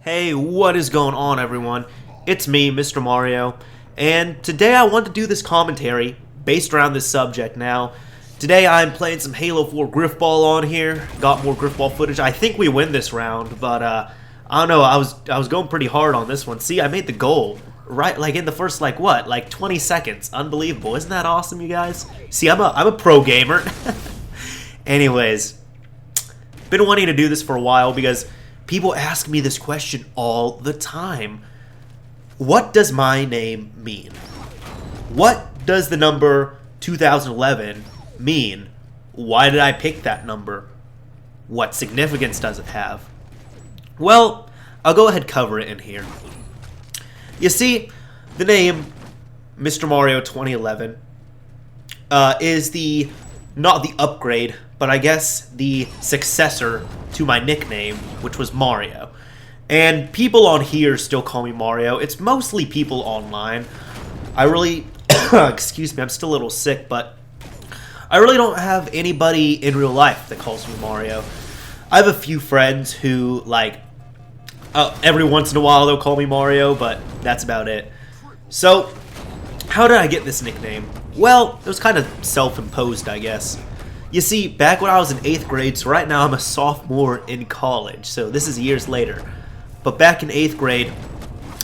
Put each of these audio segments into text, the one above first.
Hey, what is going on, everyone? It's me, Mr. Mario, and today I want to do this commentary based around this subject. Now, today I'm playing some Halo 4 Griffball on here. Got more Griffball footage. I think we win this round, but I don't know. I was going pretty hard on this one. See, I made the goal right, like in the first like 20 seconds. Unbelievable! Isn't that awesome, you guys? See, I'm a pro gamer. Anyways, been wanting to do this for a while because people ask me this question all the time. What does my name mean? What does the number 2011 mean? Why did I pick that number? What significance does it have? Well, I'll go ahead and cover it in here. You see, the name Mr. Mario 2011 is not the upgrade, but I guess the successor to my nickname, which was Mario. And people on here still call me Mario. It's mostly people online. I really, excuse me, I'm still a little sick, but I really don't have anybody in real life that calls me Mario. I have a few friends who, like, every once in a while they'll call me Mario, but that's about it. So, how did I get this nickname? Well, it was kind of self-imposed, I guess. You see, back when I was in 8th grade, so right now I'm a sophomore in college, so this is years later. But back in 8th grade,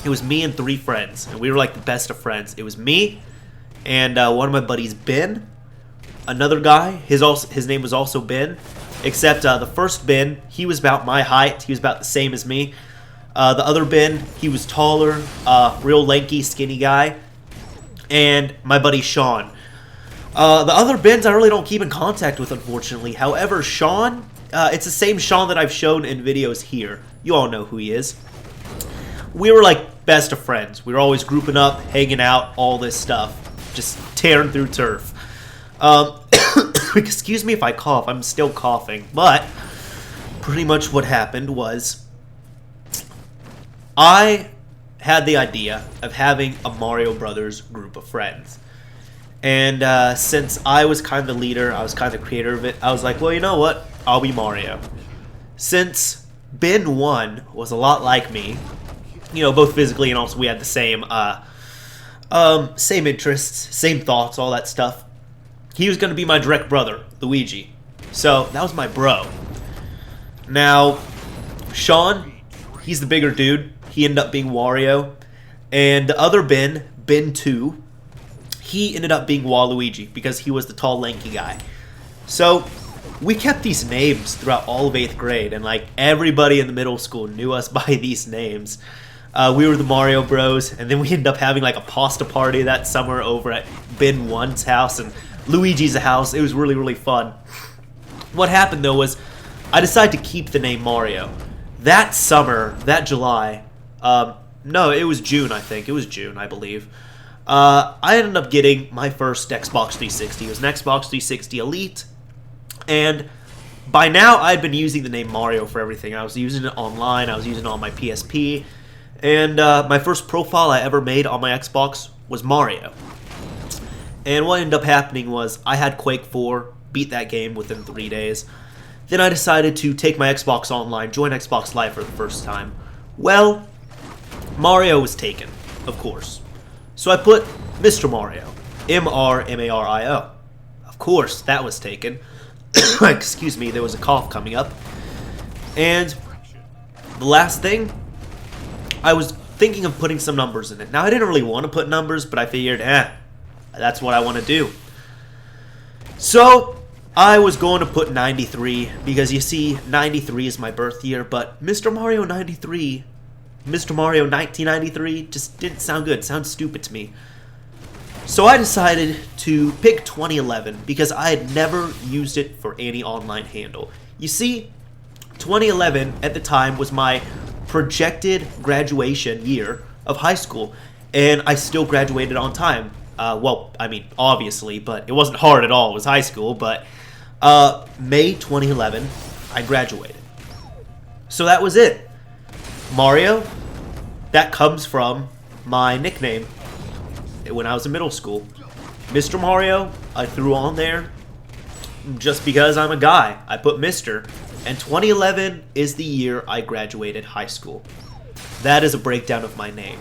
it was me and 3 friends, and we were like the best of friends. It was me and one of my buddies, Ben. Another guy, his name was also Ben, except the first Ben, he was about my height. He was about the same as me. The other Ben, he was taller, real lanky, skinny guy. And my buddy Sean. The other Bens I really don't keep in contact with, unfortunately. However, Sean, it's the same Sean that I've shown in videos here. You all know who he is. We were like best of friends. We were always grouping up, hanging out, all this stuff. Just tearing through turf. Excuse me if I cough. I'm still coughing. But pretty much what happened was I had the idea of having a Mario Brothers group of friends. And since I was kind of the leader, I was kind of the creator of it, I was like, well, you know what? I'll be Mario. Since Ben 1 was a lot like me, you know, both physically and also we had the same interests, same thoughts, all that stuff. He was going to be my direct brother, Luigi. So that was my bro. Now, Sean, he's the bigger dude. He ended up being Wario. And the other Ben, Ben 2, he ended up being Waluigi because he was the tall, lanky guy. So we kept these names throughout all of 8th grade, and like everybody in the middle school knew us by these names. We were the Mario Bros, and then we ended up having like a pasta party that summer over at Ben 1's house and Luigi's house. It was really, really fun. What happened though was I decided to keep the name Mario. That summer, that July, no, it was June, I think. It was June, I believe. I ended up getting my first Xbox 360. It was an Xbox 360 Elite, and by now I had been using the name Mario for everything. I was using it online, I was using it on my PSP, and my first profile I ever made on my Xbox was Mario. And what ended up happening was I had Quake 4, beat that game within 3 days. Then I decided to take my Xbox online, join Xbox Live for the first time. Well, Mario was taken, of course. So I put Mr. Mario, M-R-M-A-R-I-O. Of course, that was taken. Excuse me, there was a cough coming up. And the last thing, I was thinking of putting some numbers in it. Now, I didn't really want to put numbers, but I figured, that's what I want to do. So I was going to put 93, because you see, 93 is my birth year, but Mr. Mario 93... Mr. Mario 1993 just didn't sound good. It sounds stupid to me. So I decided to pick 2011 because I had never used it for any online handle. You see, 2011 at the time was my projected graduation year of high school, and I still graduated on time. Well, I mean, obviously, but it wasn't hard at all. It was high school, but May 2011, I graduated. So that was it. Mario, that comes from my nickname when I was in middle school. Mr. Mario, I threw on there just because I'm a guy. I put Mr. And 2011 is the year I graduated high school. That is a breakdown of my name.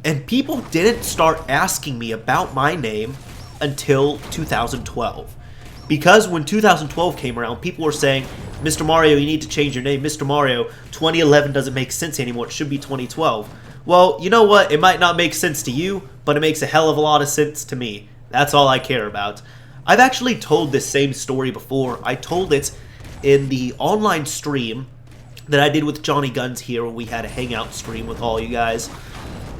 And people didn't start asking me about my name until 2012. Because when 2012 came around, people were saying, Mr. Mario, you need to change your name. Mr. Mario, 2011 doesn't make sense anymore. It should be 2012. Well, you know what? It might not make sense to you, but it makes a hell of a lot of sense to me. That's all I care about. I've actually told this same story before. I told it in the online stream that I did with Johnny Guns here when we had a hangout stream with all you guys.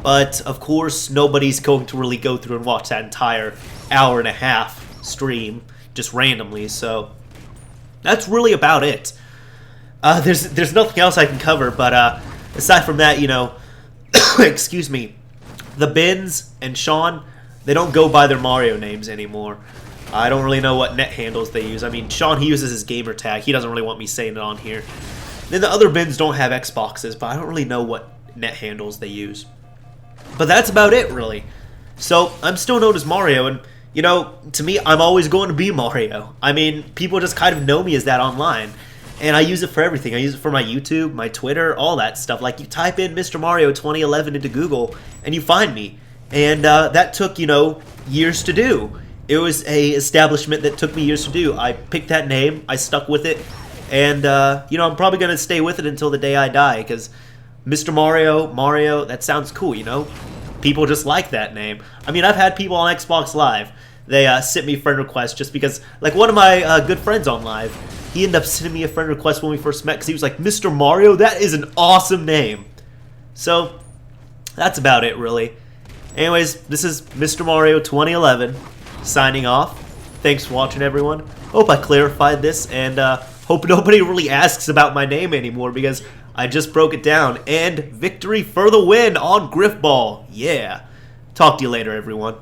But, of course, nobody's going to really go through and watch that entire hour and a half stream just randomly, so that's really about it. There's nothing else I can cover, but aside from that, you know, excuse me, the Bins and Sean, they don't go by their Mario names anymore. I don't really know what net handles they use. I mean, Sean, he uses his gamer tag. He doesn't really want me saying it on here. Then the other Bins don't have Xboxes, but I don't really know what net handles they use. But that's about it, really. So, I'm still known as Mario, and, you know, to me, I'm always going to be Mario. I mean, people just kind of know me as that online. And I use it for everything. I use it for my YouTube, my Twitter, all that stuff. Like, you type in Mr. Mario 2011 into Google, and you find me. And that took, you know, years to do. It was a establishment that took me years to do. I picked that name, I stuck with it, and, you know, I'm probably going to stay with it until the day I die, because Mr. Mario, that sounds cool, you know? People just like that name. I mean, I've had people on Xbox Live, they sent me friend requests just because, like, one of my good friends on Live, he ended up sending me a friend request when we first met, because he was like, Mr. Mario, that is an awesome name. So, that's about it, really. Anyways, this is Mr. Mario 2011, signing off. Thanks for watching, everyone. Hope I clarified this, and hope nobody really asks about my name anymore, because I just broke it down. And victory for the win on Griffball. Yeah. Talk to you later, everyone.